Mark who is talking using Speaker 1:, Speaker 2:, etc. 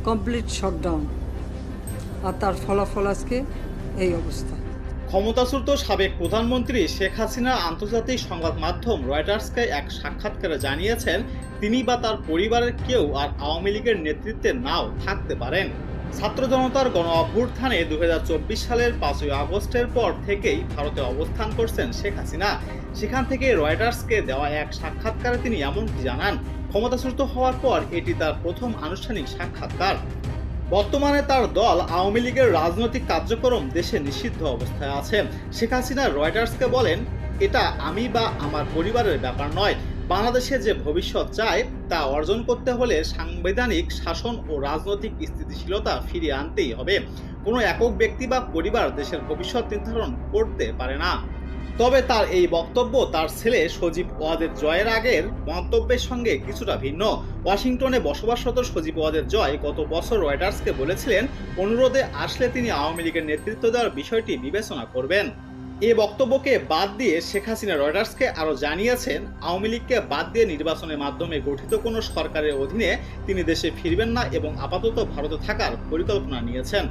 Speaker 1: Complete shutdown, আর তার ফলাফল আজকে এই অবস্থা।
Speaker 2: ক্ষমতাচ্যুত সাবেক প্রধানমন্ত্রী শেখ হাসিনা আন্তর্জাতিক সংবাদ মাধ্যম রয়টার্সকে এক সাক্ষাৎকারে জানিয়েছেন, তিনি বা তার পরিবারের কেউ আর আওয়ামী লীগের নেতৃত্বে নাও থাকতে পারেন। ছাত্র জনতার গণ অভ্যুত্থানে 2024 সালের 5ই আগস্টের পর থেকেই ভারতে অবস্থান করছেন শেখ হাসিনা। সেখান থেকে রয়টার্সকে দেওয়া এক সাক্ষাৎকারে তিনি এমনটি জানান। ক্ষমতাচ্যুত হওয়ার পর এটি তার প্রথম আনুষ্ঠানিক সাক্ষাৎকার। বর্তমানে তার দল আওয়ামী লীগের রাজনৈতিক কার্যক্রম দেশে নিষিদ্ধ অবস্থায় আছে। শেখ হাসিনা রয়টার্সকে বলেন, এটা আমি বা আমার পরিবারের ব্যাপার নয়। বাংলাদেশে যে ভবিষ্যৎ চায় তা অর্জন করতে হলে সাংবিধানিক শাসন ও রাজনৈতিক স্থিতিশীলতা ফিরিয়ে আনতেই হবে। কোনো একক ব্যক্তি বা পরিবার দেশের ভবিষ্যৎ নির্ধারণ করতে পারে না। তবে তার এই বক্তব্য তার ছেলে সজীব ওয়াজেদ জয়ের আগের মন্তব্যের সঙ্গে কিছুটা ভিন্ন। ওয়াশিংটনে বসবাসরত সজীব ওয়াজেদ জয় গত বছর রয়টার্সকে বলেছিলেন, অনুরোধে আসলে তিনি আওয়ামী লীগের নেতৃত্ব দেওয়ার বিষয়টি বিবেচনা করবেন। এ বক্তব্যকে বাদ দিয়ে শেখ হাসিনা রয়টার্সকে আরও জানিয়েছেন, আওয়ামী লীগকে বাদ দিয়ে নির্বাচনের মাধ্যমে গঠিত কোনো সরকারের অধীনে তিনি দেশে ফিরবেন না এবং আপাতত ভারতে থাকার পরিকল্পনা নিয়েছেন।